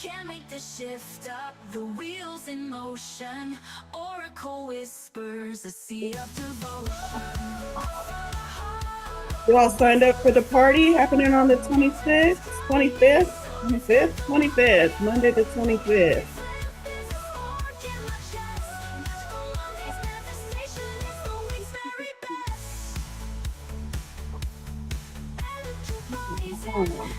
Can't make the shift up, the wheels in motion. Oracle whispers, a sea of devotion. You all signed up for the party happening on the 26th, 25th, 25th, 25th, Monday the 25th. Oh.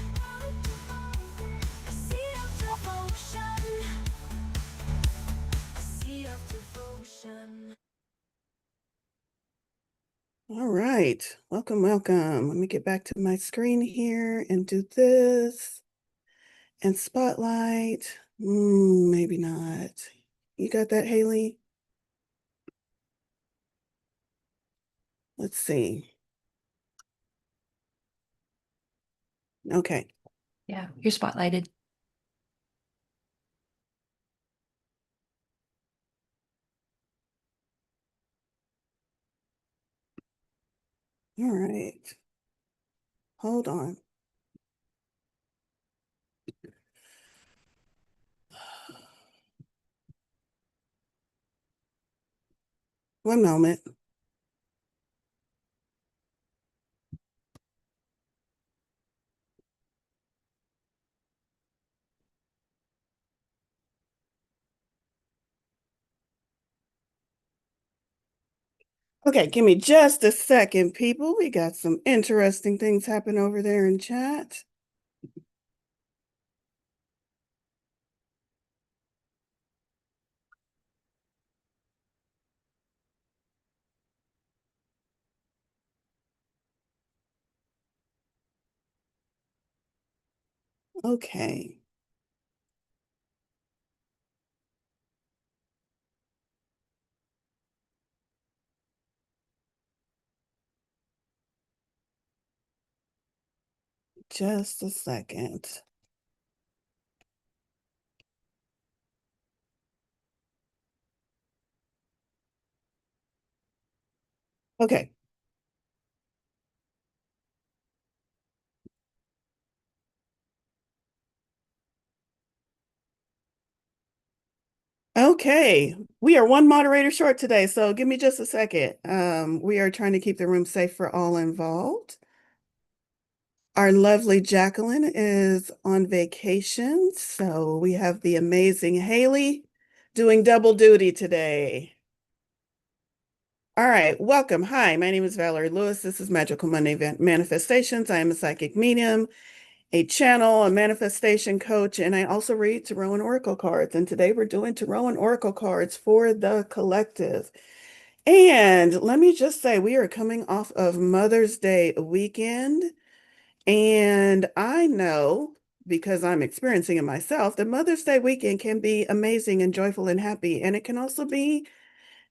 All right, welcome, welcome. Let me get back to my screen here and do this. And spotlight, maybe not. You got that, Haley? Let's see. Okay. Yeah, you're spotlighted. All right. Hold on. One moment. Okay, give me just a second, people. We got some interesting things happen over there in chat. Okay. Just a second. Okay. Okay, we are one moderator short today, so give me just a second. We are trying to keep the room safe for all involved. Our lovely Jacqueline is on vacation, so we have the amazing Haley doing double duty today. All right, welcome. Hi, my name is Valerie Lewis. This is Magical Monday Manifestations. I am a psychic medium, a channel, a manifestation coach, and I also read Tarot and Oracle cards. And today we're doing Tarot and Oracle cards for the collective. And let me just say, we are coming off of Mother's Day weekend. And I know, because I'm experiencing it myself, that Mother's Day weekend can be amazing and joyful and happy. And it can also be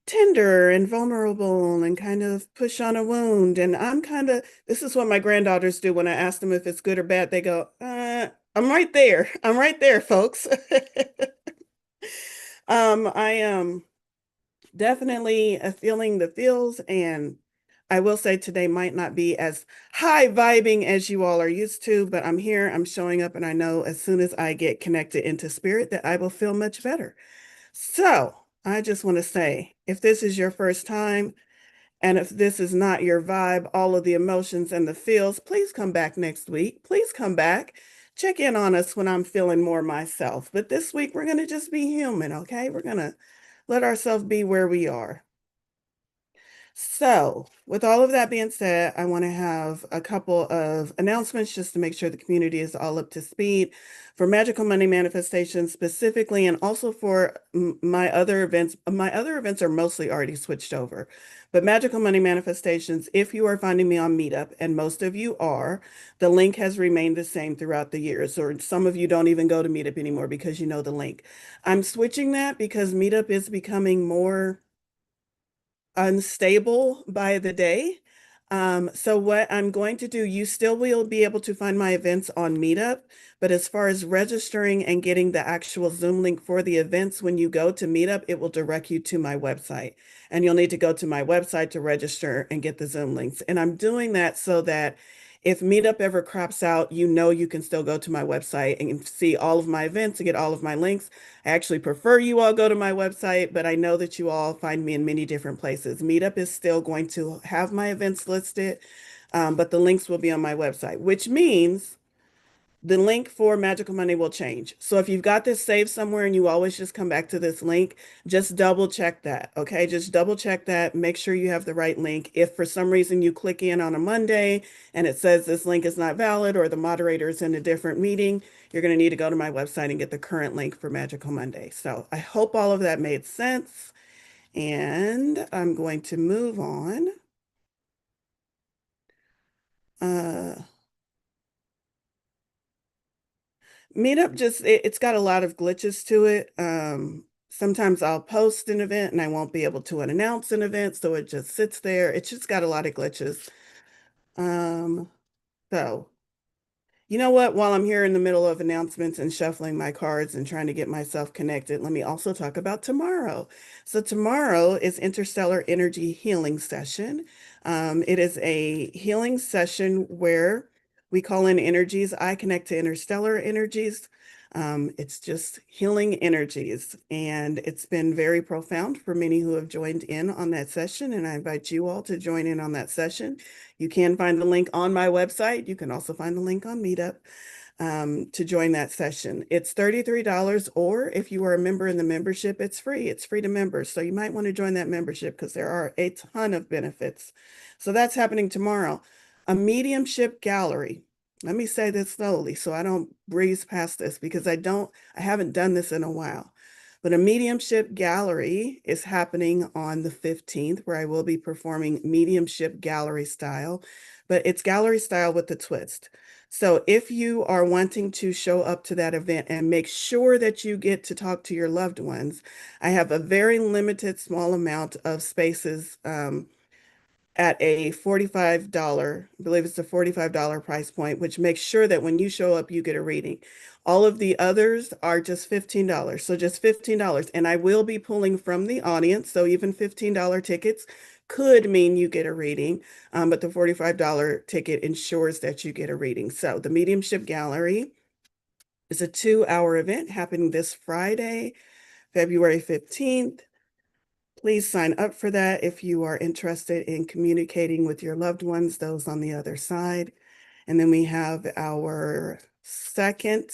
tender and vulnerable and kind of push on a wound. And this is what my granddaughters do when I ask them if it's good or bad. They go, I'm right there. I'm right there, folks. I am definitely feeling the feels, and I will say today might not be as high vibing as you all are used to, but I'm here, I'm showing up, and I know as soon as I get connected into spirit that I will feel much better. So I just want to say, if this is your first time, and if this is not your vibe, all of the emotions and the feels, please come back next week. Please come back. Check in on us when I'm feeling more myself. But this week, we're going to just be human, okay? We're going to let ourselves be where we are. So, with all of that being said, I want to have a couple of announcements just to make sure the community is all up to speed for Magical Money Manifestations specifically, and also for my other events. My other events are mostly already switched over, but Magical Money Manifestations, if you are finding me on Meetup, and most of you are, the link has remained the same throughout the years, or some of you don't even go to Meetup anymore because you know the link. I'm switching that because Meetup is becoming more unstable by the day. So what I'm going to do, you still will be able to find my events on Meetup, but as far as registering and getting the actual Zoom link for the events, when you go to Meetup, it will direct you to my website. And you'll need to go to my website to register and get the Zoom links. And I'm doing that so that If Meetup ever craps out, you know you can still go to my website and see all of my events and get all of my links. I actually prefer you all go to my website, but I know that you all find me in many different places. Meetup is still going to have my events listed, but the links will be on my website, which means the link for Magical Monday will change. So if you've got this saved somewhere and you always just come back to this link, just double check that. Okay. Just double check that. Make sure you have the right link. If for some reason you click in on a Monday and it says this link is not valid or the moderator is in a different meeting, you're going to need to go to my website and get the current link for Magical Monday. So I hope all of that made sense. And I'm going to move on. Meetup just it's got a lot of glitches to it. Sometimes I'll post an event and I won't be able to announce an event, so it just sits there. It's just got a lot of glitches. Um, so you know what? While I'm here in the middle of announcements and shuffling my cards and trying to get myself connected, let me also talk about tomorrow. So tomorrow is Interstellar Energy Healing Session. It is a healing session where we call in energies. I connect to interstellar energies. It's just healing energies, and it's been very profound for many who have joined in on that session, and I invite you all to join in on that session. You can find the link on my website. You can also find the link on Meetup to join that session. It's $33, or if you are a member in the membership, it's free. It's free to members. So you might want to join that membership because there are a ton of benefits. So that's happening tomorrow. A mediumship gallery. Let me say this slowly so I don't breeze past this because I haven't done this in a while. But a mediumship gallery is happening on the 15th, where I will be performing mediumship gallery style, but it's gallery style with the twist. So if you are wanting to show up to that event and make sure that you get to talk to your loved ones, I have a very limited small amount of spaces at a $45, I believe it's a $45 price point, which makes sure that when you show up, you get a reading. All of the others are just $15. So just $15. And I will be pulling from the audience. So even $15 tickets could mean you get a reading, but the $45 ticket ensures that you get a reading. So the Mediumship Gallery is a 2-hour event happening this Friday, February 15th. Please sign up for that if you are interested in communicating with your loved ones, those on the other side. And then we have our second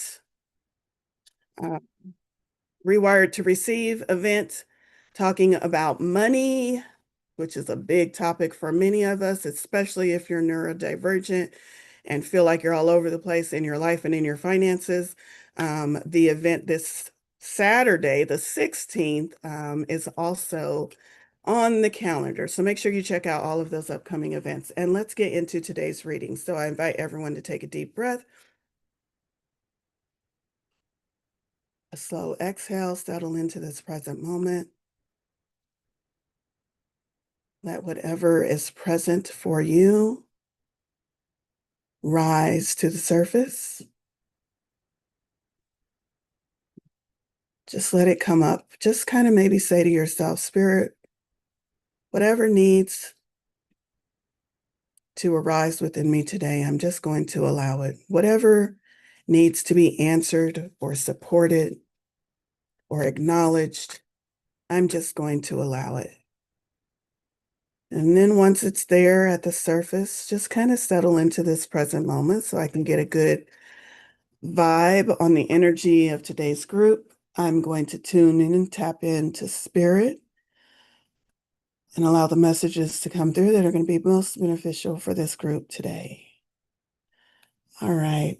uh, Rewired to Receive event talking about money, which is a big topic for many of us, especially if you're neurodivergent and feel like you're all over the place in your life and in your finances. The event this Saturday, the 16th, is also on the calendar. So make sure you check out all of those upcoming events. And let's get into today's reading. So I invite everyone to take a deep breath, a slow exhale, settle into this present moment. Let whatever is present for you rise to the surface. Just let it come up. Just kind of maybe say to yourself, Spirit, whatever needs to arise within me today, I'm just going to allow it. Whatever needs to be answered or supported or acknowledged, I'm just going to allow it. And then once it's there at the surface, just kind of settle into this present moment so I can get a good vibe on the energy of today's group. I'm going to tune in and tap into spirit and allow the messages to come through that are going to be most beneficial for this group today. All right.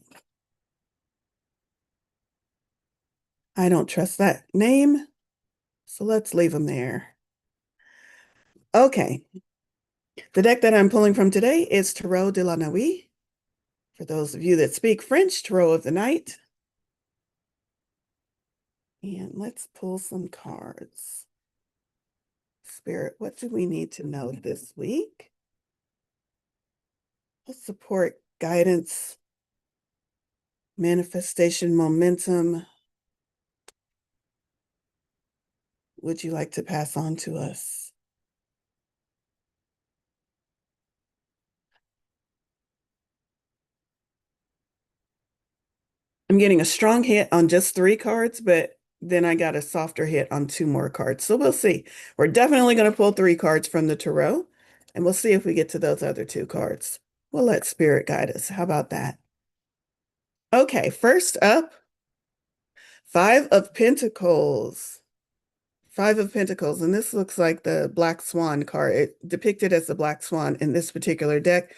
I don't trust that name, so let's leave them there. Okay. The deck that I'm pulling from today is Tarot de la Nuit. For those of you that speak French, Tarot of the Night. And let's pull some cards. Spirit, what do we need to know this week? What support, guidance, manifestation, momentum would you like to pass on to us? I'm getting a strong hit on just 3 cards, but then I got a softer hit on 2 more cards. So we'll see. We're definitely going to pull 3 cards from the tarot, and we'll see if we get to those other 2 cards. We'll let Spirit guide us. How about that? Okay, first up, Five of Pentacles. Five of Pentacles, and this looks like the Black Swan card. It depicted as the Black Swan in this particular deck.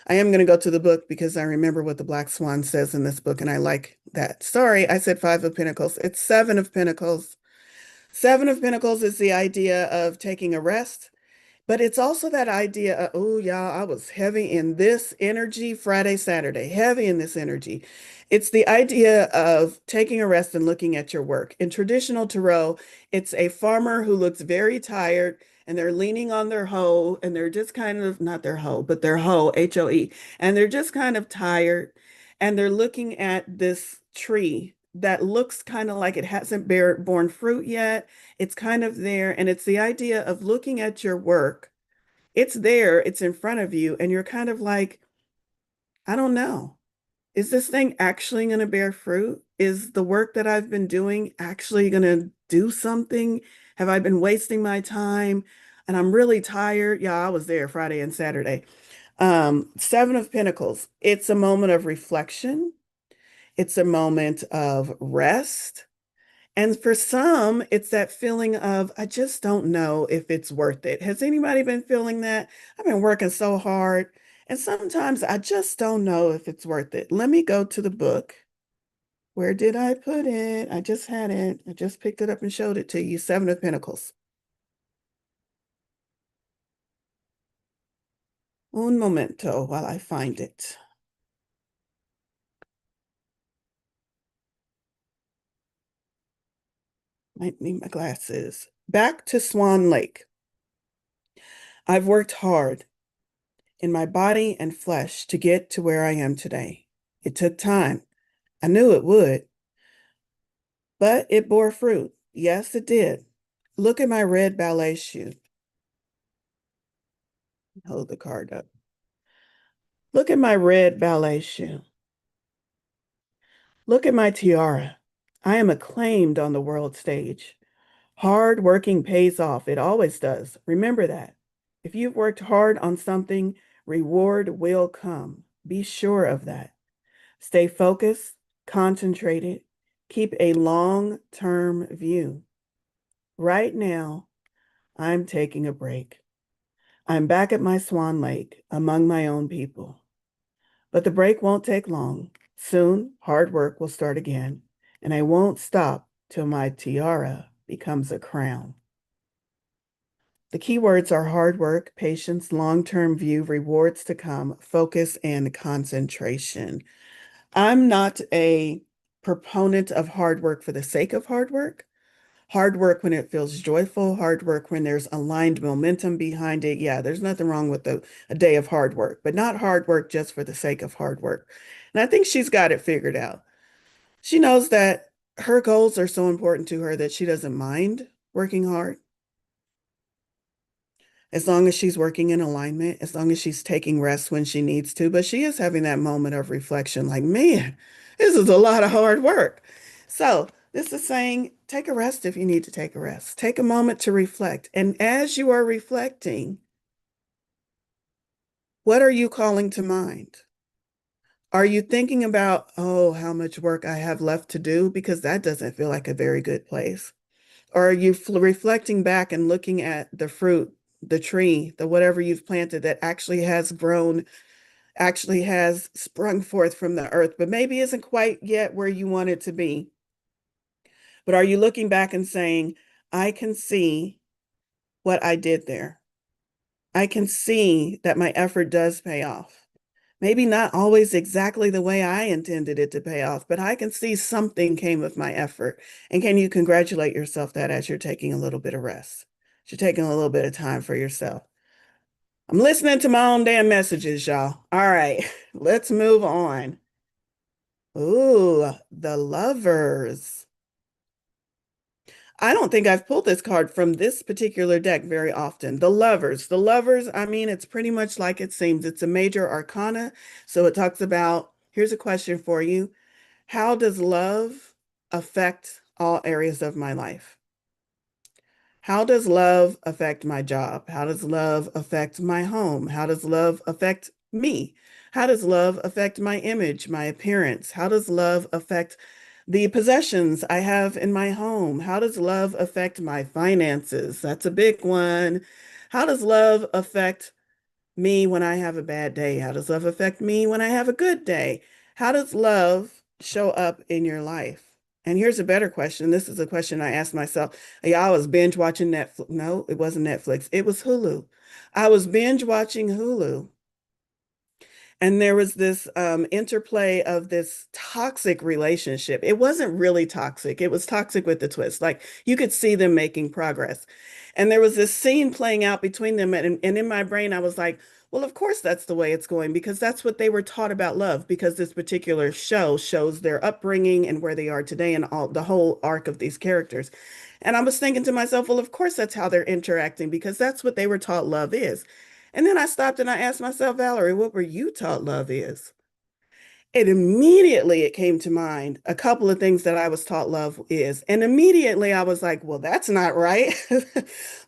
I am going to go to the book because I remember what the Black Swan says in this book, and I like that. Sorry, I said Five of Pentacles. It's Seven of Pentacles. Seven of Pentacles is the idea of taking a rest, but it's also that idea of, oh, y'all, I was heavy in this energy Friday, Saturday, heavy in this energy. It's the idea of taking a rest and looking at your work. In traditional tarot, it's a farmer who looks very tired and they're leaning on their hoe and they're just kind of, not their hoe, but their hoe, H-O-E, and they're just kind of tired and they're looking at this tree that looks kind of like it hasn't borne fruit yet. It's kind of there. And it's the idea of looking at your work. It's there, it's in front of you, and you're kind of like, I don't know. Is this thing actually going to bear fruit? Is the work that I've been doing actually going to do something? Have I been wasting my time? And I'm really tired. Yeah, I was there Friday and Saturday. Seven of Pentacles. It's a moment of reflection. It's a moment of rest. And for some, it's that feeling of, I just don't know if it's worth it. Has anybody been feeling that? I've been working so hard, and sometimes I just don't know if it's worth it. Let me go to the book. Where did I put it? I just had it. I just picked it up and showed it to you. Seven of Pentacles. Un momento while I find it. Might need my glasses. Back to Swan Lake. I've worked hard in my body and flesh to get to where I am today. It took time. I knew it would, but it bore fruit. Yes, it did. Look at my red ballet shoe. Hold the card up. Look at my red ballet shoe. Look at my tiara. I am acclaimed on the world stage. Hard working pays off. It always does. Remember that. If you've worked hard on something, reward will come. Be sure of that. Stay focused, concentrated, keep a long-term view. Right now, I'm taking a break. I'm back at my Swan Lake among my own people. But the break won't take long. Soon, hard work will start again, and I won't stop till my tiara becomes a crown. The key words are hard work, patience, long-term view, rewards to come, focus, and concentration. I'm not a proponent of hard work for the sake of hard work. Hard work when it feels joyful, hard work when there's aligned momentum behind it. Yeah, there's nothing wrong with a day of hard work, but not hard work just for the sake of hard work. And I think she's got it figured out. She knows that her goals are so important to her that she doesn't mind working hard as long as she's working in alignment, as long as she's taking rest when she needs to. But she is having that moment of reflection like, man, this is a lot of hard work. So this is saying, take a rest if you need to take a rest. Take a moment to reflect. And as you are reflecting, what are you calling to mind? Are you thinking about, oh, how much work I have left to do? Because that doesn't feel like a very good place. Or are you reflecting back and looking at the fruit, the tree, the whatever you've planted that actually has grown, actually has sprung forth from the earth, but maybe isn't quite yet where you want it to be? But are you looking back and saying, I can see what I did there? I can see that my effort does pay off. Maybe not always exactly the way I intended it to pay off, but I can see something came of my effort. And can you congratulate yourself that as you're taking a little bit of rest? You're taking a little bit of time for yourself. I'm listening to my own damn messages, y'all. All right, let's move on. Ooh, the lovers. I don't think I've pulled this card from this particular deck very often. The lovers. The lovers, I mean, it's pretty much like it seems. It's a major arcana. So it talks about, here's a question for you. How does love affect all areas of my life? How does love affect my job? How does love affect my home? How does love affect me? How does love affect my image, my appearance? How does love affect the possessions I have in my home? How does love affect my finances? That's a big one. How does love affect me when I have a bad day? How does love affect me when I have a good day? How does love show up in your life? And here's a better question. This is a question I asked myself. Yeah, I was binge watching Netflix. No, it wasn't Netflix. It was Hulu. I was binge watching Hulu. And there was this interplay of this toxic relationship. It wasn't really toxic. It was toxic with the twist. Like you could see them making progress. And there was this scene playing out between them. And in my brain, I was like, well, of course that's the way it's going because that's what they were taught about love, because this particular show shows their upbringing and where they are today and all the whole arc of these characters. And I was thinking to myself, well, of course that's how they're interacting because that's what they were taught love is. And then I stopped and I asked myself, Valerie, what were you taught love is? And immediately it came to mind a couple of things that I was taught love is. And immediately I was like, well, that's not right.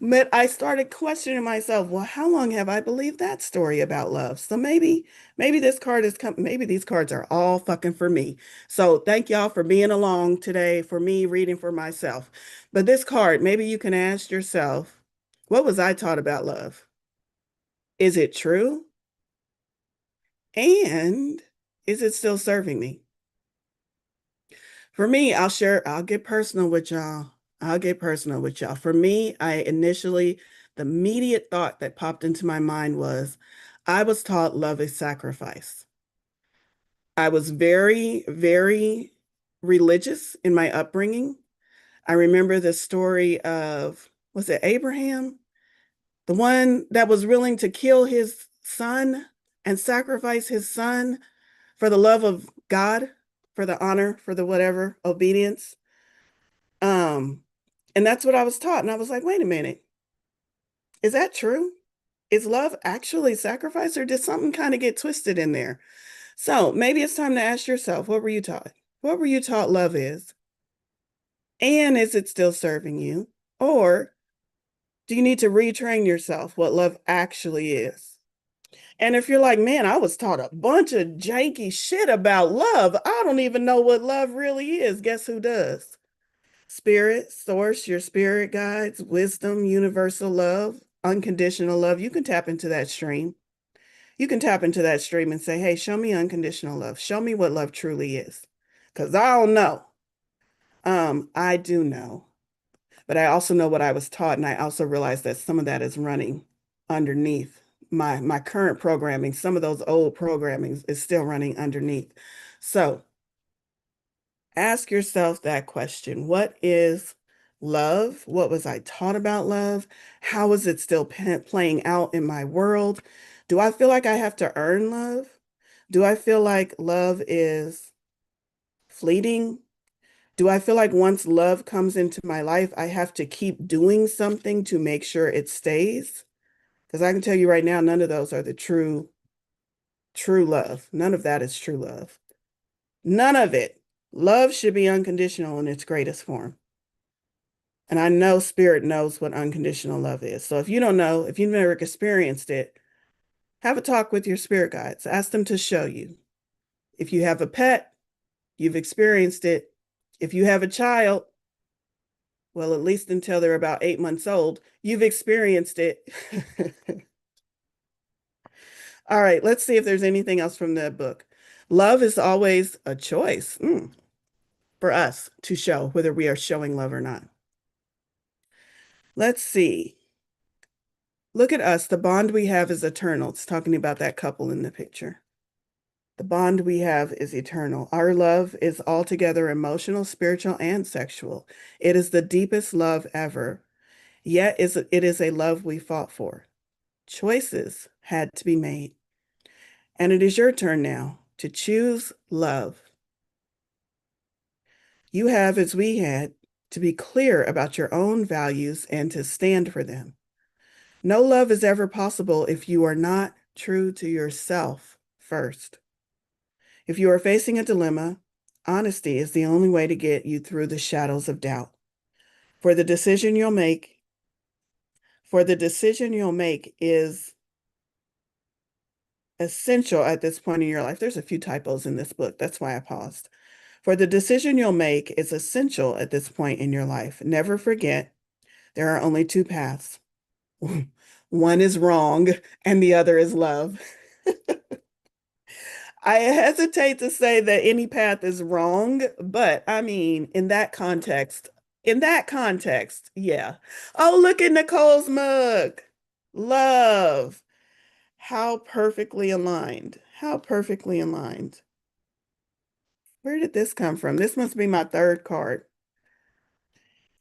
But I started questioning myself, well, how long have I believed that story about love? So maybe this card is maybe these cards are all fucking for me. So thank y'all for being along today, for me reading for myself. But this card, maybe you can ask yourself, what was I taught about love? Is it true? And is it still serving me? For me, I'll get personal with y'all. I'll get personal with y'all. For me, the immediate thought that popped into my mind was I was taught love is sacrifice. I was very, very religious in my upbringing. I remember the story of, was it Abraham? The one that was willing to kill his son and sacrifice his son for the love of God, for the honor, for the whatever, obedience. Um, and that's what I was taught. And I was like, wait a minute, is that true? Is love actually sacrifice, or did something kind of get twisted in there? So maybe it's time to ask yourself, what were you taught? What were you taught love is? And is it still serving you? Or do you need to retrain yourself what love actually is? And if you're like, man, I was taught a bunch of janky shit about love, I don't even know what love really is. Guess who does? Spirit, source, your spirit guides, wisdom, universal love, unconditional love. You can tap into that stream. You can tap into that stream and say, hey, show me unconditional love. Show me what love truly is. Because I don't know. I do know. But I also know what I was taught, and I also realize that some of that is running underneath my current programming. Some of those old programmings is still running underneath. So ask yourself that question. What is love? What was I taught about love? How is it still playing out in my world? Do I feel like I have to earn love? Do I feel like love is fleeting? Do I feel like once love comes into my life, I have to keep doing something to make sure it stays? Because I can tell you right now, none of those are the true love. None of that is true love. None of it. Love should be unconditional in its greatest form. And I know spirit knows what unconditional love is. So if you don't know, if you've never experienced it, have a talk with your spirit guides. Ask them to show you. If you have a pet, you've experienced it. If you have a child, well, at least until they're about 8 months old, you've experienced it. All right, let's see if there's anything else from that book. Love is always a choice for us to show whether we are showing love or not. Let's see. Look at us. The bond we have is eternal. It's talking about that couple in the picture. The bond we have is eternal. Our love is altogether emotional, spiritual, and sexual. It is the deepest love ever. Yet it is a love we fought for. Choices had to be made. And it is your turn now to choose love. You have, as we had, to be clear about your own values and to stand for them. No love is ever possible if you are not true to yourself first. If you are facing a dilemma, Honesty is the only way to get you through the shadows of doubt. For the decision you'll make, is essential at this point in your life. There's a few typos in this book. That's why I paused. For the decision you'll make is essential at this point in your life. Never forget, there are only two paths. One is wrong and the other is love. I hesitate to say that any path is wrong, but I mean, in that context, yeah. Oh, look at Nicole's mug. Love. How perfectly aligned. How perfectly aligned. Where did this come from? This must be my third card.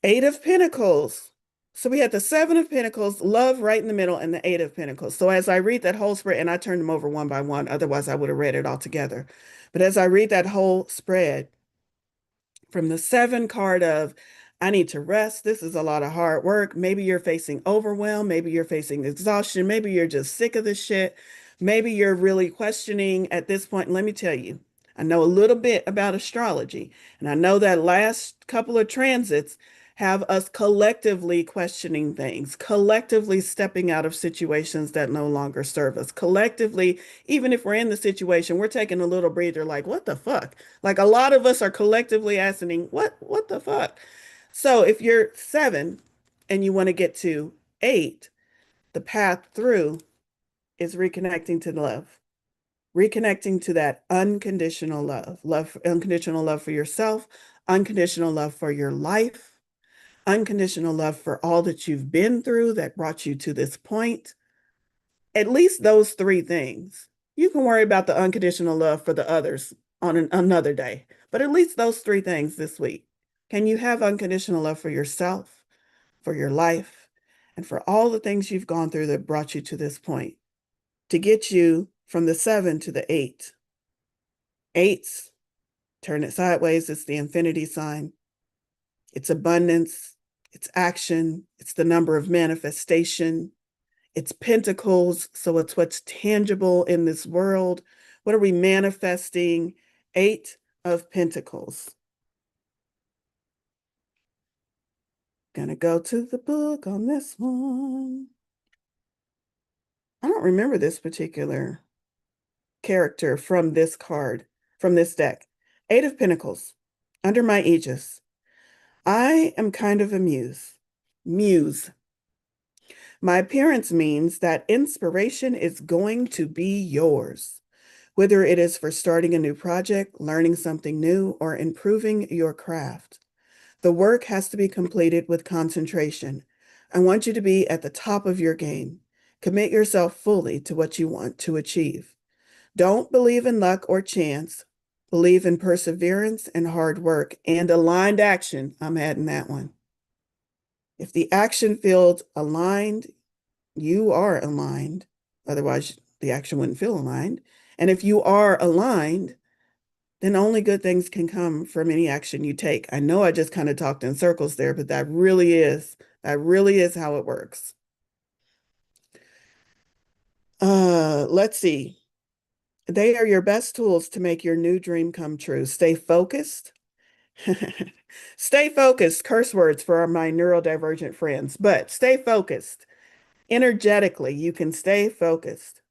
Eight of Pentacles. So we had the Seven of Pentacles, love right in the middle, and the Eight of Pentacles. So as I read that whole spread, and I turned them over one by one, otherwise I would have read it all together. But as I read that whole spread, from the seven card of, I need to rest. This is a lot of hard work. Maybe you're facing overwhelm. Maybe you're facing exhaustion. Maybe you're just sick of this shit. Maybe you're really questioning at this point. Let me tell you, I know a little bit about astrology, and I know that last couple of transits have us collectively questioning things, collectively stepping out of situations that no longer serve us, collectively, even if we're in the situation, we're taking a little breather, like, what the fuck? Like a lot of us are collectively asking, what the fuck? So if you're seven and you want to get to eight, the path through is reconnecting to love, reconnecting to that unconditional love, unconditional love for yourself, unconditional love for your life, unconditional love for all that you've been through that brought you to this point. At least those three things. You can worry about the unconditional love for the others on another day, but at least those three things this week. Can you have unconditional love for yourself, for your life, and for all the things you've gone through that brought you to this point to get you from the seven to the eight? Eights, turn it sideways, it's the infinity sign. It's abundance, it's action, it's the number of manifestation, it's pentacles, so it's what's tangible in this world. What are we manifesting? Eight of Pentacles. Gonna go to the book on this one. I don't remember this particular character from this card, from this deck. Eight of Pentacles, under my aegis. I am kind of a muse. Muse. My appearance means that inspiration is going to be yours, whether it is for starting a new project, learning something new, or improving your craft. The work has to be completed with concentration. I want you to be at the top of your game. Commit yourself fully to what you want to achieve. Don't believe in luck or chance. Believe in perseverance and hard work and aligned action. I'm adding that one. If the action feels aligned, you are aligned. Otherwise, the action wouldn't feel aligned. And if you are aligned, then only good things can come from any action you take. I know I just kind of talked in circles there, but that really is how it works. Let's see. They are your best tools to make your new dream come true. Stay focused. Stay focused, curse words for my neurodivergent friends, but stay focused. Energetically, you can stay focused.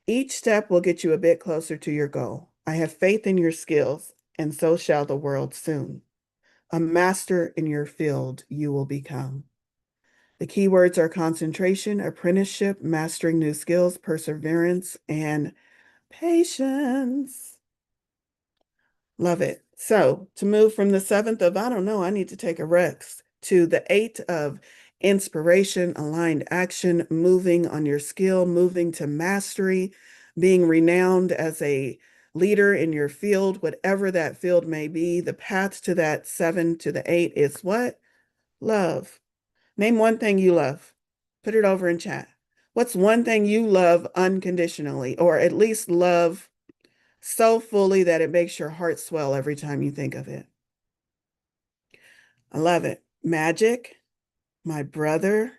Each step will get you a bit closer to your goal. I have faith in your skills, and so shall the world soon. A master in your field you will become. The keywords are concentration, apprenticeship, mastering new skills, perseverance, and patience. Love it. So to move from the seventh of, I don't know, I need to take a rest, to the eight of inspiration, aligned action, moving on your skill, moving to mastery, being renowned as a leader in your field, whatever that field may be. The path to that seven to the eight is what? Love. Name one thing you love. Put it over in chat. What's one thing you love unconditionally, or at least love so fully that it makes your heart swell every time you think of it? I love it. Magic, my brother.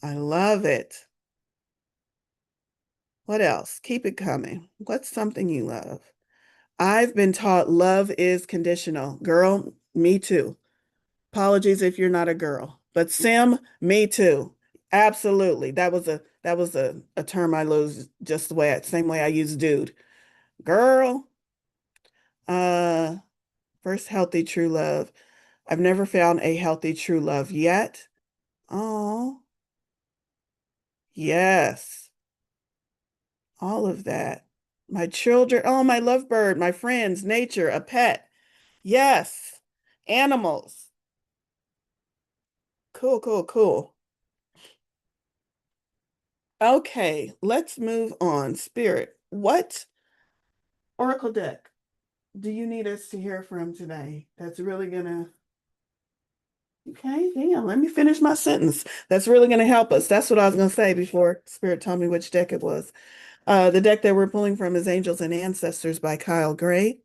I love it. What else? Keep it coming. What's something you love? I've been taught love is conditional. Girl, me too. Apologies if you're not a girl, but Sim, me too. Absolutely. That was a term I lose just same way I use dude. Girl, uh, first healthy true love. I've never found a healthy true love yet. Oh, yes. All of that. My children, oh, my lovebird, my friends, nature, a pet. Yes. Animals. Cool, cool, cool. Okay, let's move on. Spirit, what oracle deck do you need us to hear from today? That's really gonna, okay, damn, let me finish my sentence. That's really gonna help us. That's what I was gonna say before Spirit told me which deck it was. The deck that we're pulling from is Angels and Ancestors by Kyle Gray.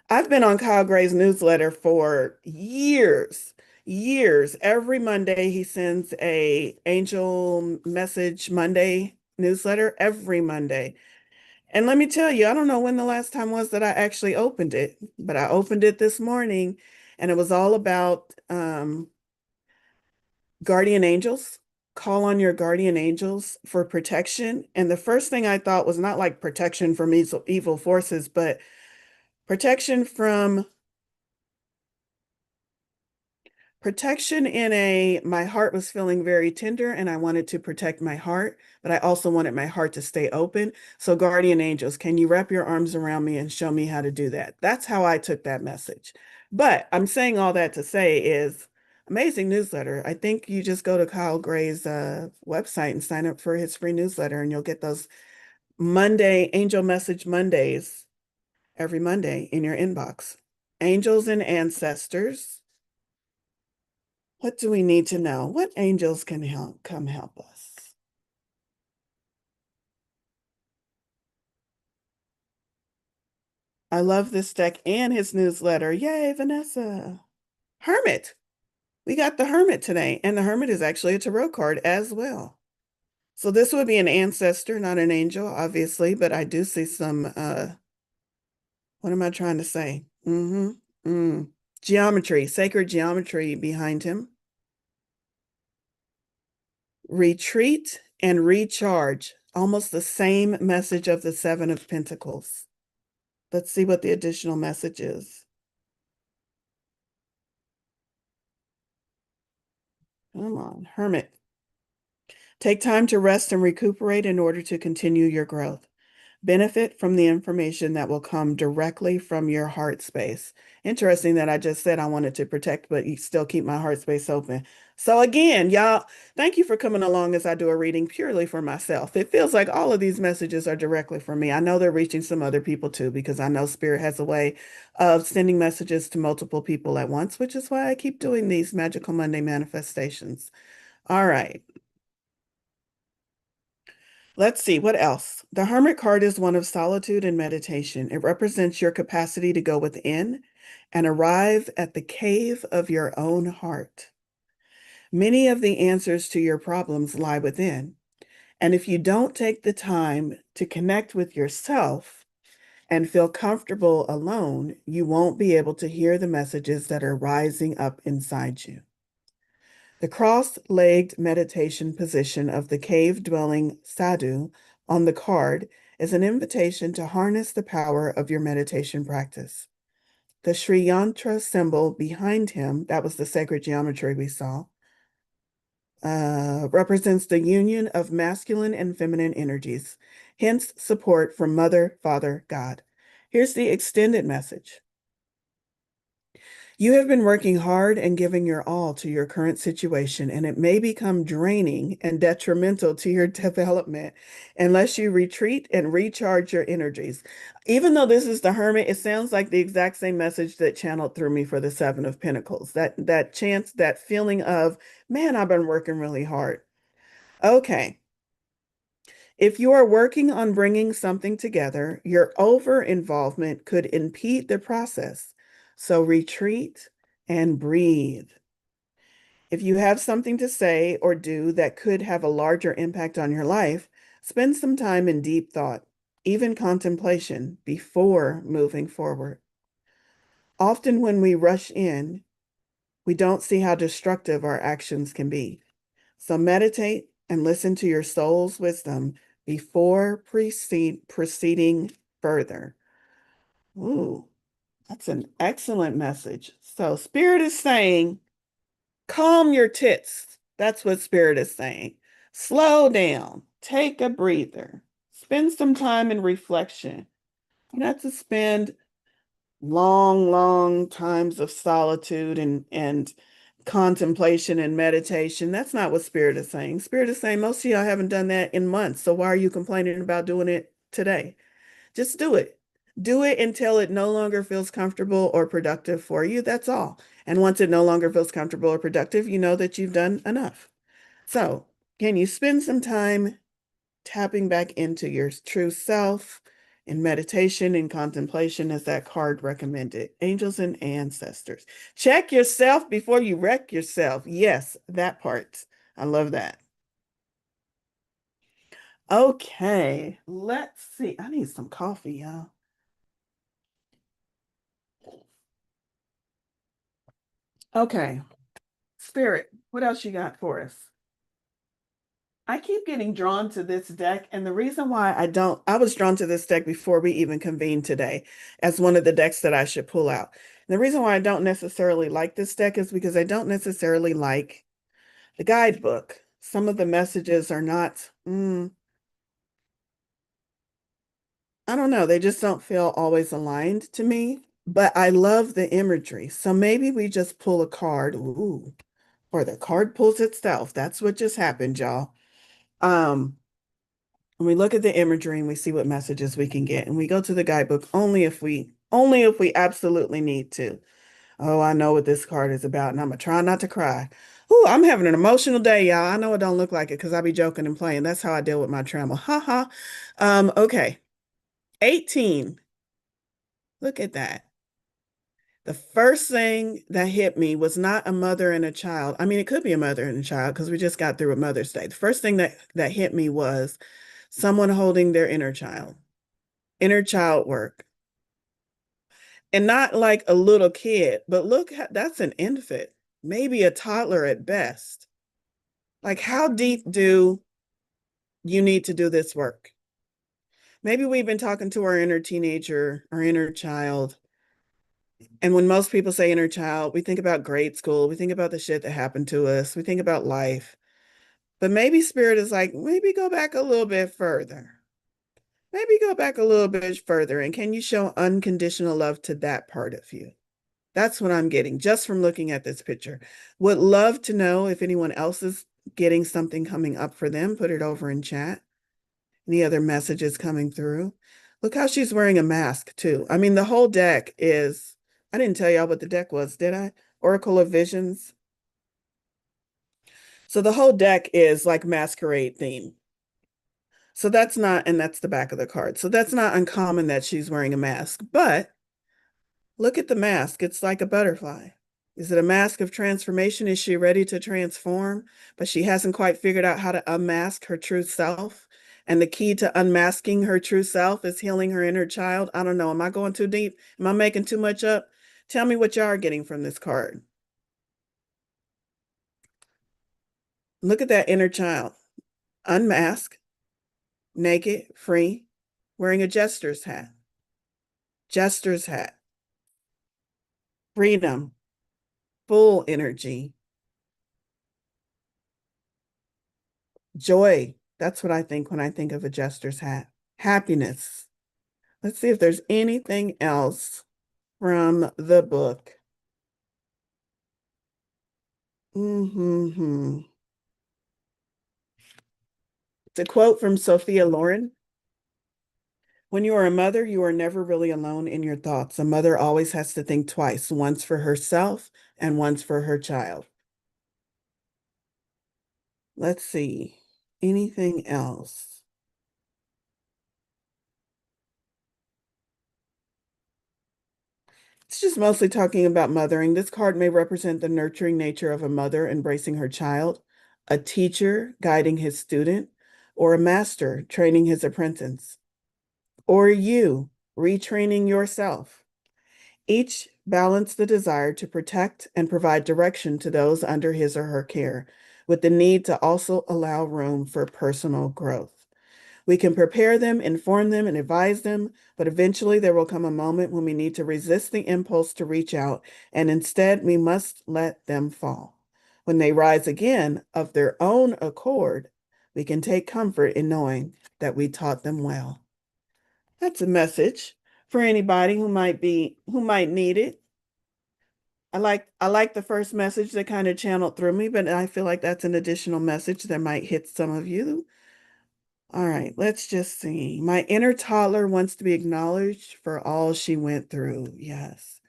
I've been on Kyle Gray's newsletter for years, years. Every Monday he sends a Angel Message Monday newsletter every Monday. And let me tell you, I don't know when the last time was that I actually opened it, but I opened it this morning and it was all about guardian angels. Call on your guardian angels for protection. And the first thing I thought was not like protection from evil forces, but protection from protection in my heart was feeling very tender and I wanted to protect my heart, but I also wanted my heart to stay open. So guardian angels, can you wrap your arms around me and show me how to do that? That's how I took that message. But I'm saying all that to say is amazing newsletter. I think you just go to Kyle Gray's website and sign up for his free newsletter and you'll get those Monday Angel Message Mondays every Monday in your inbox. Angels and ancestors. What do we need to know? What angels can come help us? I love this deck and his newsletter. Yay, Vanessa. Hermit. We got the Hermit today, and the Hermit is actually a tarot card as well. So this would be an ancestor, not an angel, obviously, but I do see some what am I trying to say? Geometry, sacred geometry behind him. Retreat and recharge. Almost the same message of the Seven of Pentacles. Let's see what the additional message is. Come on, Hermit. Take time to rest and recuperate in order to continue your growth. Benefit from the information that will come directly from your heart space. Interesting that I just said I wanted to protect, but you still keep my heart space open. So again, y'all, thank you for coming along as I do a reading purely for myself. It feels like all of these messages are directly for me. I know they're reaching some other people too, because I know Spirit has a way of sending messages to multiple people at once, which is why I keep doing these Magical Monday manifestations. All right. Let's see, what else? The Hermit card is one of solitude and meditation. It represents your capacity to go within and arrive at the cave of your own heart. Many of the answers to your problems lie within. And if you don't take the time to connect with yourself and feel comfortable alone, you won't be able to hear the messages that are rising up inside you. The cross-legged meditation position of the cave-dwelling sadhu on the card is an invitation to harness the power of your meditation practice. The Sri Yantra symbol behind him, that was the sacred geometry we saw, represents the union of masculine and feminine energies, hence support from Mother, Father, God. Here's the extended message. You have been working hard and giving your all to your current situation, and it may become draining and detrimental to your development unless you retreat and recharge your energies. Even though this is the Hermit, it sounds like the exact same message that channeled through me for the Seven of Pentacles. That chance, that feeling of, man, I've been working really hard. Okay. If you are working on bringing something together, your over-involvement could impede the process. So retreat and breathe. If you have something to say or do that could have a larger impact on your life, spend some time in deep thought. even contemplation before moving forward. Often when we rush in, we don't see how destructive our actions can be. So meditate and listen to your soul's wisdom before proceeding further. Ooh, that's an excellent message. So Spirit is saying, calm your tits. That's what Spirit is saying. Slow down. Take a breather. Spend some time in reflection. You have to spend long, long times of solitude and contemplation and meditation. That's not what Spirit is saying. Spirit is saying most of y'all haven't done that in months. So why are you complaining about doing it today? Just do it. Do it until it no longer feels comfortable or productive for you. That's all. And once it no longer feels comfortable or productive, you know that you've done enough. So, can you spend some time tapping back into your true self in meditation and contemplation, as that card recommended? Angels and ancestors. Check yourself before you wreck yourself. Yes, that part. I love that. Okay, let's see. I need some coffee, y'all. Okay, Spirit, what else you got for us? I keep getting drawn to this deck, and the reason why I was drawn to this deck before we even convened today as one of the decks that I should pull out. And the reason why I don't necessarily like this deck is because I don't necessarily like the guidebook. Some of the messages are not, I don't know, they just don't feel always aligned to me, but I love the imagery. So maybe we just pull a card, ooh, or the card pulls itself. That's what just happened, y'all. Um, and we look at the imagery and we see what messages we can get. And we go to the guidebook only if we absolutely need to. Oh, I know what this card is about, and I'm gonna try not to cry. Oh, I'm having an emotional day, y'all. I know it don't look like it because I be joking and playing. That's how I deal with my trauma. Ha ha. Okay. 18. Look at that. The first thing that hit me was not a mother and a child. I mean, it could be a mother and a child because we just got through a Mother's Day. The first thing that hit me was someone holding their inner child work. And not like a little kid, but look, that's an infant, maybe a toddler at best. Like, how deep do you need to do this work? Maybe we've been talking to our inner teenager, our inner child. And when most people say inner child, we think about grade school, we think about the shit that happened to us, we think about life. But maybe Spirit is like, maybe go back a little bit further. Maybe go back a little bit further. And can you show unconditional love to that part of you? That's what I'm getting just from looking at this picture. Would love to know if anyone else is getting something coming up for them. Put it over in chat. Any other messages coming through? Look how she's wearing a mask too. I mean, the whole deck is, I didn't tell y'all what the deck was, did I? Oracle of Visions. So the whole deck is like masquerade theme. So that's not, and that's the back of the card. So that's not uncommon that she's wearing a mask, but look at the mask. It's like a butterfly. Is it a mask of transformation? Is she ready to transform? But she hasn't quite figured out how to unmask her true self. And the key to unmasking her true self is healing her inner child. I don't know. Am I going too deep? Am I making too much up? Tell me what y'all are getting from this card. Look at that inner child. Unmasked, naked, free, wearing a jester's hat. Jester's hat. Freedom, full energy, joy. That's what I think when I think of a jester's hat. Happiness. Let's see if there's anything else from the book. It's a quote from Sophia Loren. When you are a mother, you are never really alone in your thoughts. A mother always has to think twice, once for herself and once for her child. Let's see. Anything else? It's just mostly talking about mothering. This card may represent the nurturing nature of a mother embracing her child, a teacher guiding his student, or a master training his apprentice. or you retraining yourself. Each balance the desire to protect and provide direction to those under his or her care, with the need to also allow room for personal growth. We can prepare them, inform them, and advise them, but eventually there will come a moment when we need to resist the impulse to reach out, and instead we must let them fall. When they rise again of their own accord, we can take comfort in knowing that we taught them well. That's a message for anybody who might need it. I like the first message that kind of channeled through me, but I feel like that's an additional message that might hit some of you. All right, let's just see. My inner toddler wants to be acknowledged for all she went through. Yes.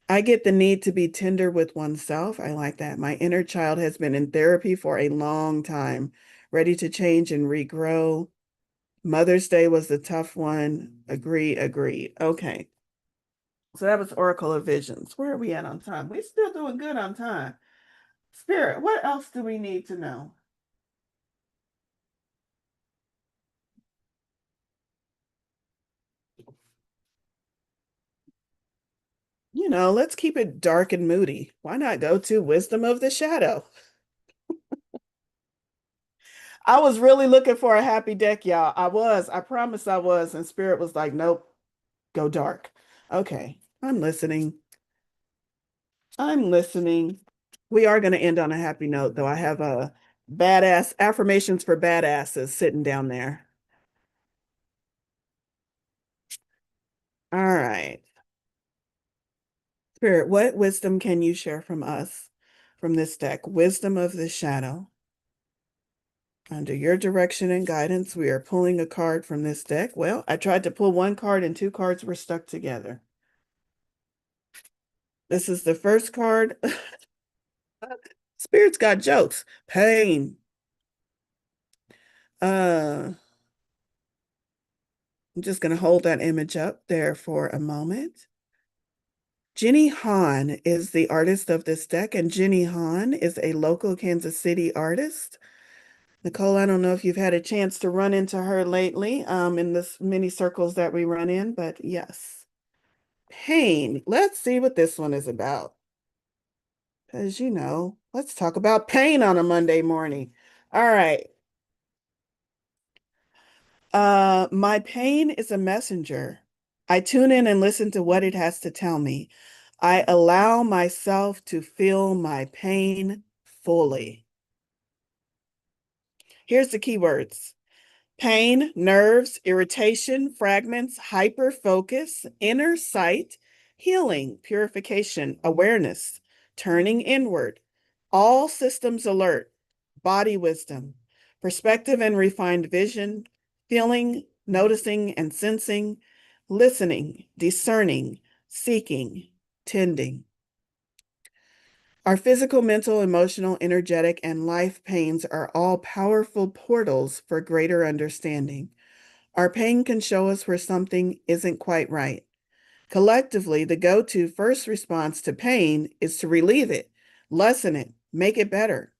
I get the need to be tender with oneself. I like that. My inner child has been in therapy for a long time, ready to change and regrow. Mother's Day was the tough one. Agree. Okay. So that was Oracle of Visions. Where are we at on time? We're still doing good on time. Spirit, what else do we need to know? Let's keep it dark and moody. Why not go to Wisdom of the Shadow? I was really looking for a happy deck, y'all. I promise I was. And Spirit was like, nope, go dark. Okay, I'm listening. I'm listening. We are going to end on a happy note, though. I have a badass affirmations for badasses sitting down there. All right. Spirit, what wisdom can you share from us from this deck? Wisdom of the Shadow. Under your direction and guidance, we are pulling a card from this deck. Well, I tried to pull one card and two cards were stuck together. This is the first card. Spirit's got jokes. Pain. I'm just going to hold that image up there for a moment. Jenny Han is the artist of this deck, and Jenny Han is a local Kansas City artist. Nicole, I don't know if you've had a chance to run into her lately in the many circles that we run in, but yes. Pain. Let's see what this one is about. Because, let's talk about pain on a Monday morning. All right. My pain is a messenger. I tune in and listen to what it has to tell me. I allow myself to feel my pain fully. Here's the keywords: pain, nerves, irritation, fragments, hyperfocus, inner sight, healing, purification, awareness, turning inward, all systems alert, body wisdom, perspective and refined vision, feeling, noticing and sensing, listening, discerning, seeking, tending. Our physical, mental, emotional, energetic, and life pains are all powerful portals for greater understanding. Our pain can show us where something isn't quite right. Collectively, the go-to first response to pain is to relieve it, lessen it, make it better.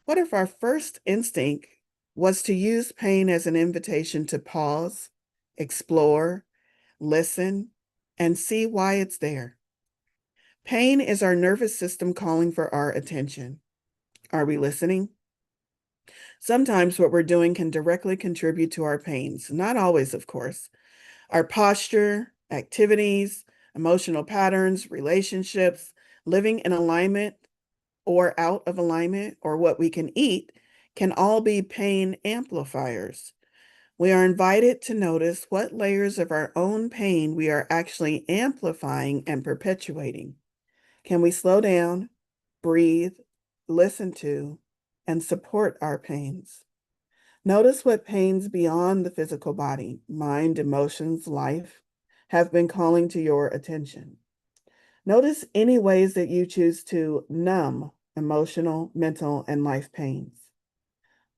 What if our first instinct was to use pain as an invitation to pause, explore, listen, and see why it's there? Pain is our nervous system calling for our attention. Are we listening? Sometimes what we're doing can directly contribute to our pains. Not always, of course. Our posture, activities, emotional patterns, relationships, living in alignment or out of alignment, or what we can eat can all be pain amplifiers. We are invited to notice what layers of our own pain we are actually amplifying and perpetuating. Can we slow down, breathe, listen to, and support our pains? Notice what pains beyond the physical body, mind, emotions, life, have been calling to your attention. Notice any ways that you choose to numb emotional, mental, and life pains.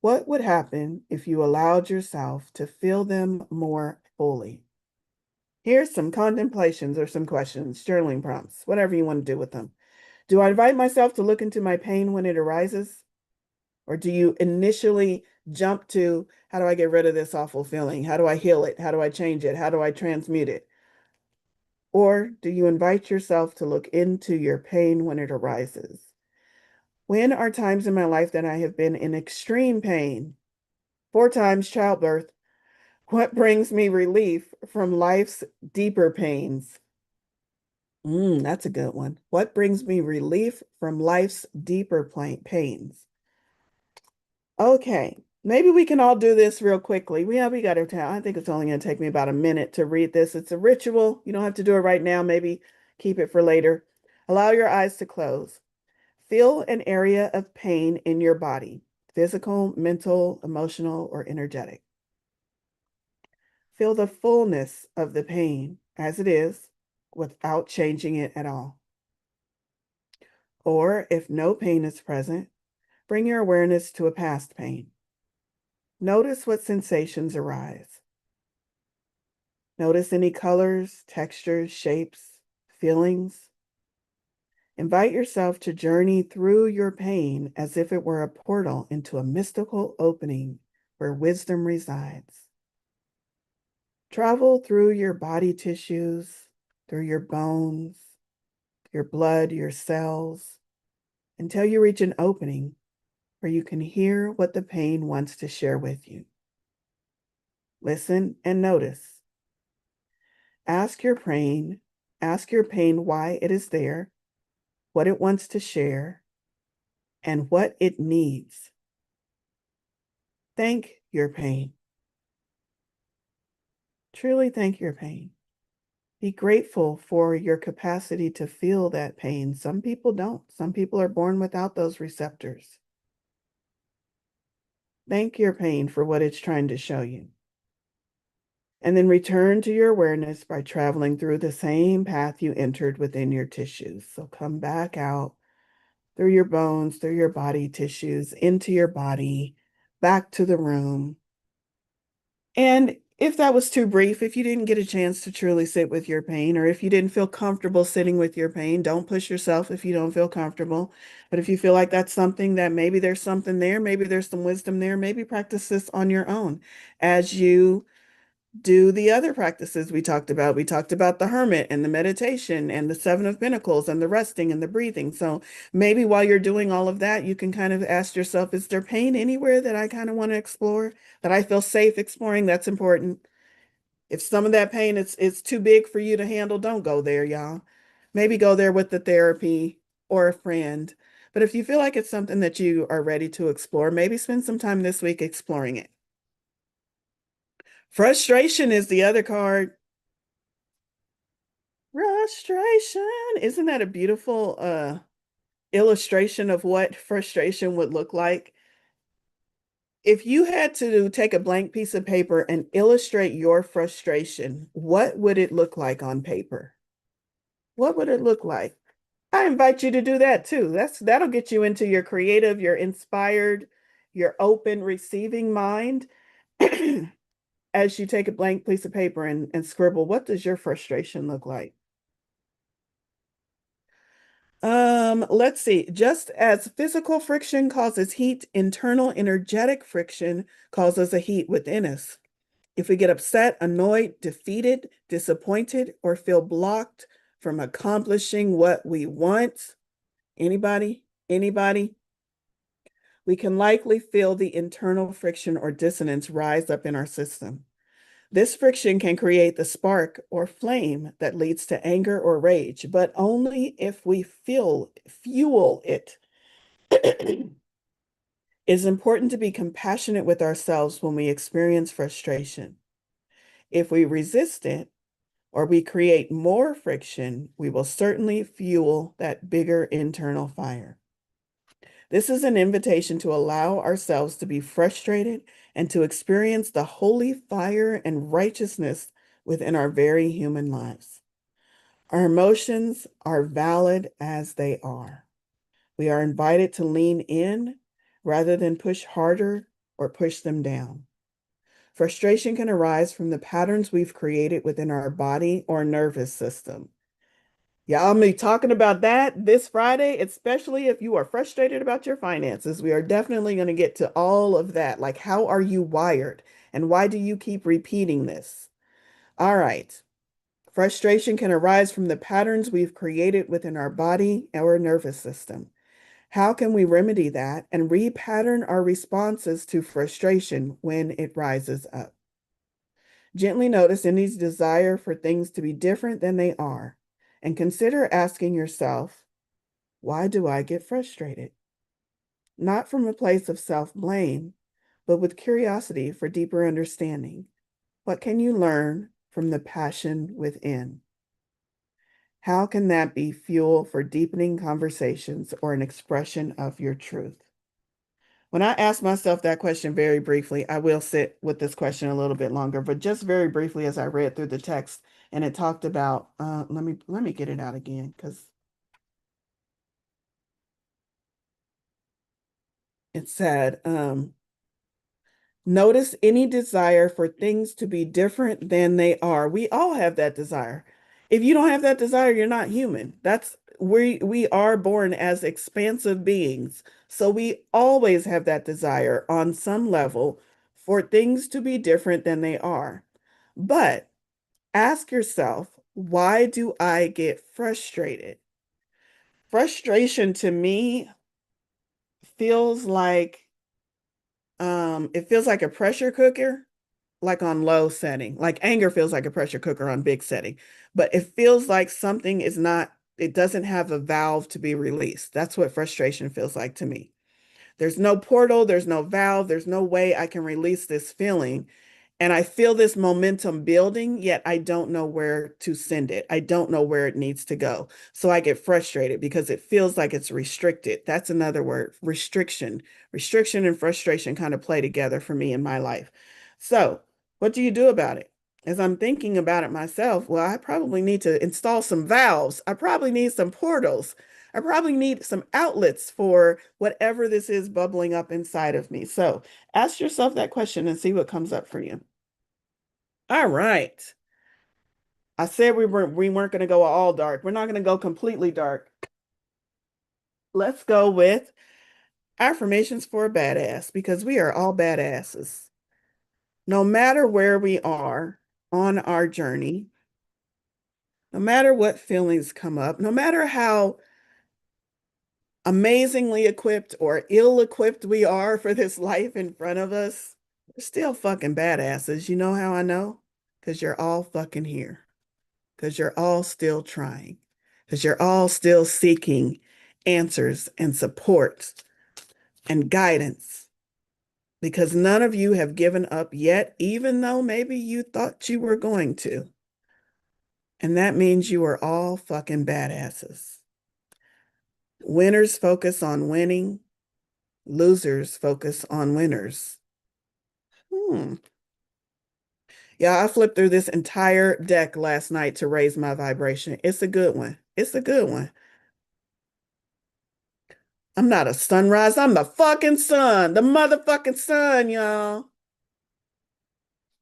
What would happen if you allowed yourself to feel them more fully? Here's some contemplations or some questions, journaling prompts, whatever you want to do with them. Do I invite myself to look into my pain when it arises? Or do you initially jump to, how do I get rid of this awful feeling? How do I heal it? How do I change it? How do I transmute it? Or do you invite yourself to look into your pain when it arises? When are times in my life that I have been in extreme pain? 4 times childbirth. What brings me relief from life's deeper pains? That's a good one. What brings me relief from life's deeper pains? Okay, maybe we can all do this real quickly. We got our time. I think it's only going to take me about a minute to read this. It's a ritual. You don't have to do it right now. Maybe keep it for later. Allow your eyes to close. Feel an area of pain in your body, physical, mental, emotional, or energetic. Feel the fullness of the pain as it is without changing it at all. Or if no pain is present, bring your awareness to a past pain. Notice what sensations arise. Notice any colors, textures, shapes, feelings. Invite yourself to journey through your pain as if it were a portal into a mystical opening where wisdom resides. Travel through your body tissues, through your bones, your blood, your cells, until you reach an opening where you can hear what the pain wants to share with you. Listen and notice. Ask your pain why it is there, what it wants to share, and what it needs. Thank your pain. Truly thank your pain. Be grateful for your capacity to feel that pain. Some people don't. Some people are born without those receptors. Thank your pain for what it's trying to show you. And then return to your awareness by traveling through the same path you entered within your tissues. So come back out through your bones, through your body tissues, into your body, back to the room. And if that was too brief, if you didn't get a chance to truly sit with your pain, or if you didn't feel comfortable sitting with your pain, don't push yourself if you don't feel comfortable. But if you feel like that's something that maybe there's something there, maybe there's some wisdom there, maybe practice this on your own as you do the other practices we talked about. We talked about the hermit and the meditation and the Seven of Pentacles and the resting and the breathing. So maybe while you're doing all of that, you can kind of ask yourself, is there pain anywhere that I kind of want to explore, that I feel safe exploring? That's important. If some of that pain is too big for you to handle, don't go there, y'all. Maybe go there with the therapy or a friend. But if you feel like it's something that you are ready to explore, maybe spend some time this week exploring it. Frustration is the other card. Frustration. Isn't that a beautiful illustration of what frustration would look like? If you had to take a blank piece of paper and illustrate your frustration, what would it look like on paper? What would it look like? I invite you to do that too. That'll get you into your creative, your inspired, your open, receiving mind. As you take a blank piece of paper and scribble, what does your frustration look like? Let's see. Just as physical friction causes heat, internal energetic friction causes a heat within us. If we get upset, annoyed, defeated, disappointed, or feel blocked from accomplishing what we want, anybody? We can likely feel the internal friction or dissonance rise up in our system. This friction can create the spark or flame that leads to anger or rage, but only if we fuel it. It's important to be compassionate with ourselves when we experience frustration. If we resist it or we create more friction, we will certainly fuel that bigger internal fire. This is an invitation to allow ourselves to be frustrated and to experience the holy fire and righteousness within our very human lives. Our emotions are valid as they are. We are invited to lean in rather than push harder or push them down. Frustration can arise from the patterns we've created within our body or nervous system. Yeah, I'll be talking about that this Friday, especially if you are frustrated about your finances. We are definitely going to get to all of that. Like, how are you wired? And why do you keep repeating this? All right. Frustration can arise from the patterns we've created within our body, our nervous system. How can we remedy that and repattern our responses to frustration when it rises up? Gently notice any desire for things to be different than they are, and consider asking yourself, why do I get frustrated? Not from a place of self-blame, but with curiosity for deeper understanding. What can you learn from the passion within? How can that be fuel for deepening conversations or an expression of your truth? When I ask myself that question very briefly, I will sit with this question a little bit longer, but just very briefly as I read through the text and it talked about, let me get it out again because it said, notice any desire for things to be different than they are. We all have that desire. If you don't have that desire, you're not human. That's we are born as expansive beings. So we always have that desire on some level for things to be different than they are. But ask yourself, why do I get frustrated? Frustration to me feels like it feels like a pressure cooker, like on low setting. Like anger feels like a pressure cooker on big setting, but it feels like something is not, it doesn't have a valve to be released. That's what frustration feels like to me. There's no portal, there's no valve, there's no way I can release this feeling. And I feel this momentum building, yet I don't know where to send it. I don't know where it needs to go. So I get frustrated because it feels like it's restricted. That's another word, restriction. Restriction and frustration kind of play together for me in my life. So, what do you do about it? As I'm thinking about it myself, well, I probably need to install some valves. I probably need some portals. I probably need some outlets for whatever this is bubbling up inside of me. So, ask yourself that question and see what comes up for you. All right. I said we weren't going to go all dark. We're not going to go completely dark. Let's go with affirmations for a badass because we are all badasses. No matter where we are on our journey, no matter what feelings come up, no matter how amazingly equipped or ill-equipped we are for this life in front of us, we're still fucking badasses. You know how I know? Because you're all fucking here. Because you're all still trying. Because you're all still seeking answers and support and guidance. Because none of you have given up yet, even though maybe you thought you were going to. And that means you are all fucking badasses. Winners focus on winning. Losers focus on winners. Yeah, I flipped through this entire deck last night to raise my vibration. It's a good one. It's a good one. I'm not a sunrise. I'm the fucking sun. The motherfucking sun, y'all.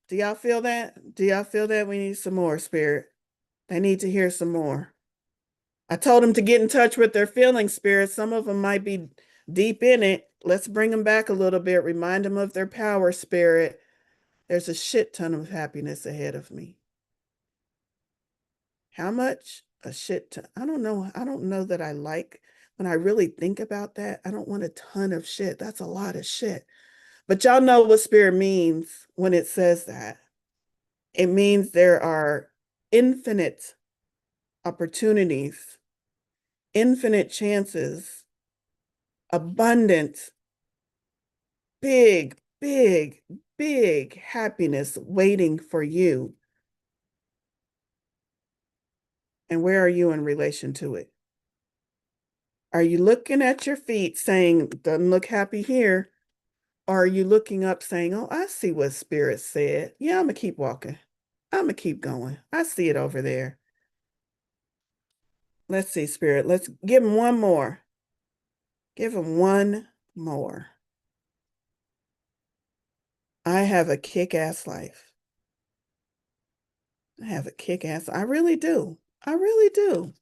Do y'all feel that? Do y'all feel that? We need some more, Spirit. They need to hear some more. I told them to get in touch with their feeling, Spirit. Some of them might be deep in it. Let's bring them back a little bit. Remind them of their power, Spirit. There's a shit ton of happiness ahead of me. How much? A shit ton. I don't know. I don't know that I like when I really think about that. I don't want a ton of shit. That's a lot of shit. But y'all know what spirit means when it says that. It means there are infinite opportunities, infinite chances, abundant, big, big, big happiness waiting for you. And where are you in relation to it? Are you looking at your feet saying, doesn't look happy here? Or are you looking up saying, oh, I see what Spirit said. Yeah, I'm going to keep walking. I'm going to keep going. I see it over there. Let's see, Spirit. Let's give him one more. Give him one more. I have a kick-ass life. I have a kick-ass. I really do. I really do.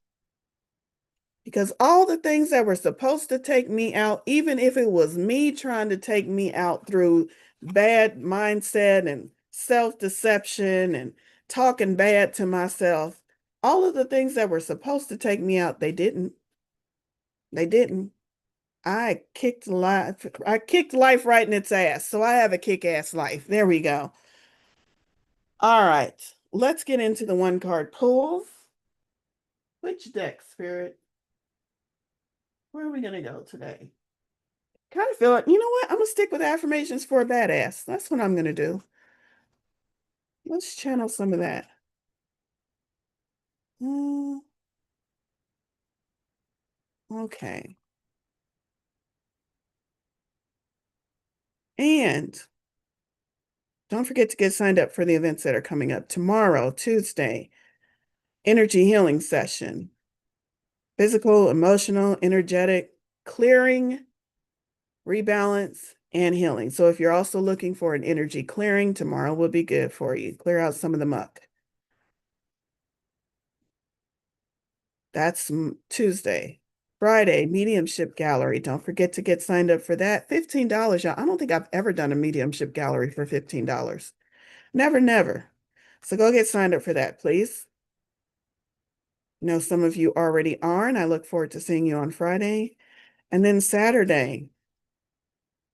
Because all the things that were supposed to take me out, even if it was me trying to take me out through bad mindset and self-deception and talking bad to myself, all of the things that were supposed to take me out, they didn't. They didn't. I kicked life right in its ass. So I have a kick-ass life. There we go. All right. Let's get into the one card pulls. Which deck, Spirit? Where are we going to go today? Kind of feel like, you know what? I'm going to stick with affirmations for a badass. That's what I'm going to do. Let's channel some of that. Okay. And don't forget to get signed up for the events that are coming up tomorrow, Tuesday. Energy healing session. Physical, emotional, energetic, clearing, rebalance, and healing. So if you're also looking for an energy clearing, tomorrow will be good for you. Clear out some of the muck. That's Tuesday. Friday, mediumship gallery. Don't forget to get signed up for that. $15, y'all. I don't think I've ever done a mediumship gallery for $15. Never, never. So go get signed up for that, please. I know some of you already are, and I look forward to seeing you on Friday. And then Saturday.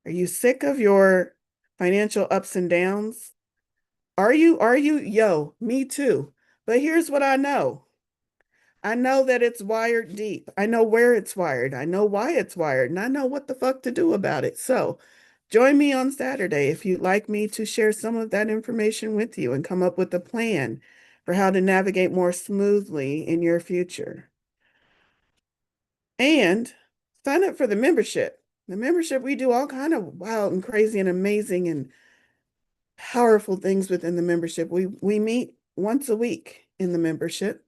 Are you sick of your financial ups and downs? Are you? Yo, me too. But here's what I know. I know that it's wired deep. I know where it's wired. I know why it's wired, and I know what the fuck to do about it. So join me on Saturday if you'd like me to share some of that information with you and come up with a plan for how to navigate more smoothly in your future. And sign up for the membership. The membership, we do all kind of wild and crazy and amazing and powerful things within the membership. We meet once a week in the membership.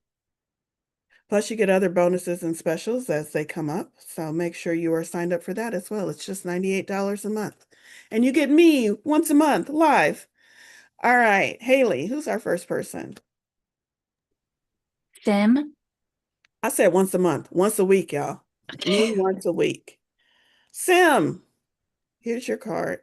Plus, you get other bonuses and specials as they come up. So make sure you are signed up for that as well. It's just $98 a month. And you get me once a month live. All right, Haley, who's our first person? Sim. I said once a month, once a week, y'all. Me once a week. Sim, here's your card.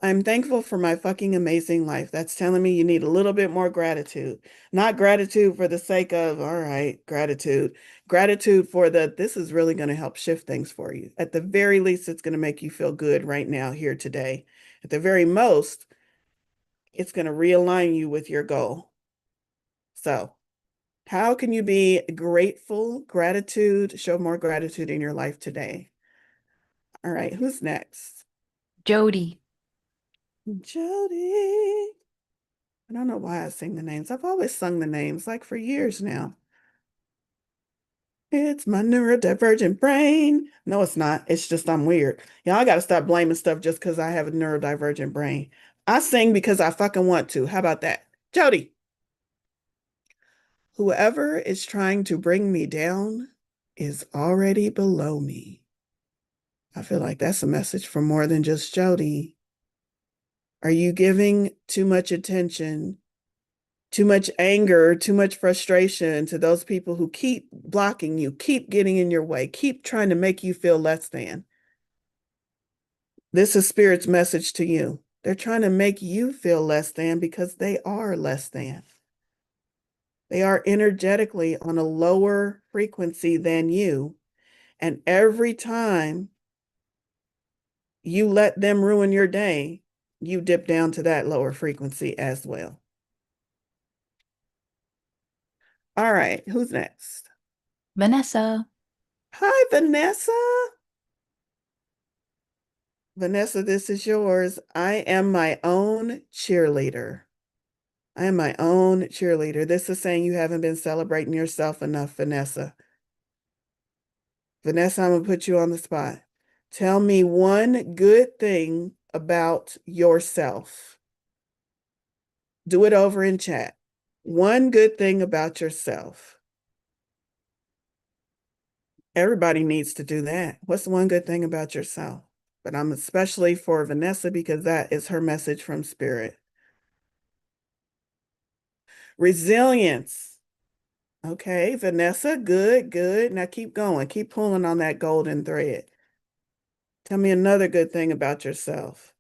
I'm thankful for my fucking amazing life. That's telling me you need a little bit more gratitude. Not gratitude for the sake of, all right, gratitude. Gratitude for this is really going to help shift things for you. At the very least, it's going to make you feel good right now, here today. At the very most, it's going to realign you with your goal. So, how can you be grateful, show more gratitude in your life today? All right, who's next? Jody. Jody. I don't know why I sing the names. I've always sung the names, like for years now. It's my neurodivergent brain. No, it's not. It's just I'm weird. Y'all, I got to stop blaming stuff just because I have a neurodivergent brain. I sing because I fucking want to. How about that? Jody. Whoever is trying to bring me down is already below me. I feel like that's a message for more than just Jody. Are you giving too much attention, too much anger, too much frustration to those people who keep blocking you, keep getting in your way, keep trying to make you feel less than? This is Spirit's message to you. They're trying to make you feel less than because they are less than. They are energetically on a lower frequency than you. And every time you let them ruin your day, you dip down to that lower frequency as well. All right, who's next? Vanessa. Hi, Vanessa. Vanessa, this is yours. I am my own cheerleader. I am my own cheerleader. This is saying you haven't been celebrating yourself enough, Vanessa. Vanessa, I'm going to put you on the spot. Tell me one good thing about yourself. Do it over in chat. One good thing about yourself. Everybody needs to do that. What's the one good thing about yourself? But I'm especially for Vanessa because that is her message from Spirit. Resilience. Okay, Vanessa, good, good. Now keep going. Keep pulling on that golden thread. Tell me another good thing about yourself.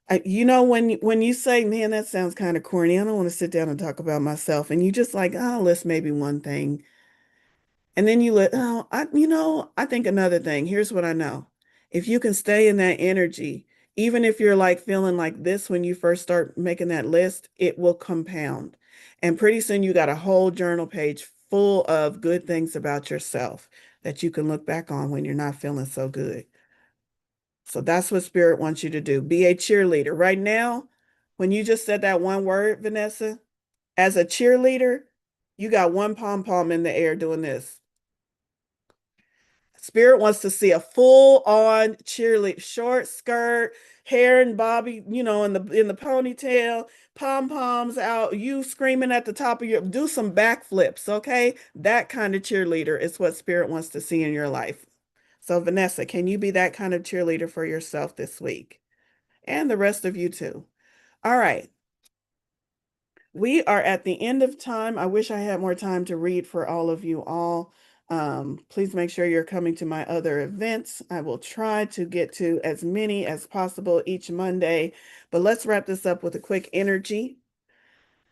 When you say, man, that sounds kind of corny. I don't want to sit down and talk about myself. And you just like, oh, list maybe one thing. And then I think another thing. Here's what I know. If you can stay in that energy, even if you're like feeling like this when you first start making that list, it will compound. And pretty soon you got a whole journal page full of good things about yourself that you can look back on when you're not feeling so good. So that's what Spirit wants you to do. Be a cheerleader. Right now, when you just said that one word, Vanessa, as a cheerleader, you got one pom pom in the air doing this. Spirit wants to see a full-on cheerleader, short skirt, hair and bobby, in the ponytail, pom-poms out, you screaming at the top of do some backflips, okay? That kind of cheerleader is what Spirit wants to see in your life. So Vanessa, can you be that kind of cheerleader for yourself this week? And the rest of you too. All right. We are at the end of time. I wish I had more time to read for all of you all. Please make sure you're coming to my other events. I will try to get to as many as possible each Monday, but let's wrap this up with a quick energy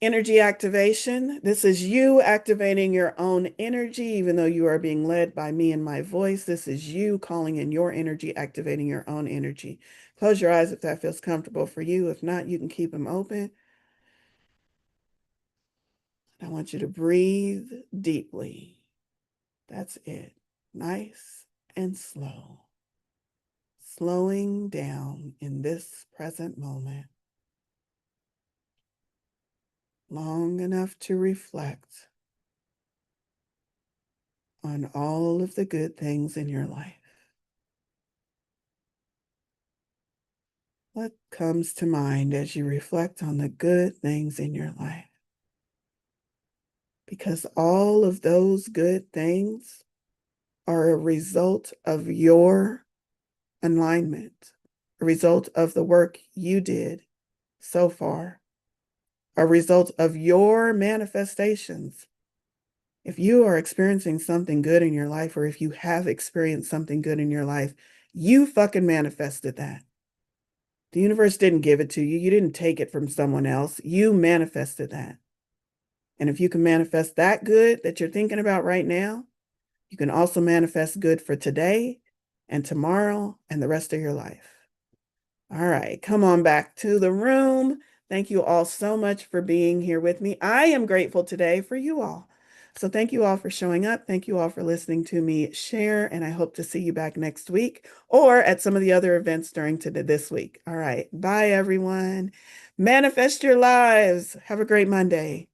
activation. This is you activating your own energy, even though you are being led by me and my voice. This is you calling in your energy, activating your own energy. Close your eyes if that feels comfortable for you. If not, you can keep them open. I want you to breathe deeply. That's it. Nice and slow. Slowing down in this present moment. Long enough to reflect on all of the good things in your life. What comes to mind as you reflect on the good things in your life? Because all of those good things are a result of your alignment, a result of the work you did so far, a result of your manifestations. If you are experiencing something good in your life, or if you have experienced something good in your life, you fucking manifested that. The universe didn't give it to you. You didn't take it from someone else. You manifested that. And if you can manifest that good that you're thinking about right now, you can also manifest good for today and tomorrow and the rest of your life. All right, come on back to the room. Thank you all so much for being here with me. I am grateful today for you all. So thank you all for showing up. Thank you all for listening to me share, and I hope to see you back next week or at some of the other events during this week. All right, bye everyone. Manifest your lives. Have a great Monday.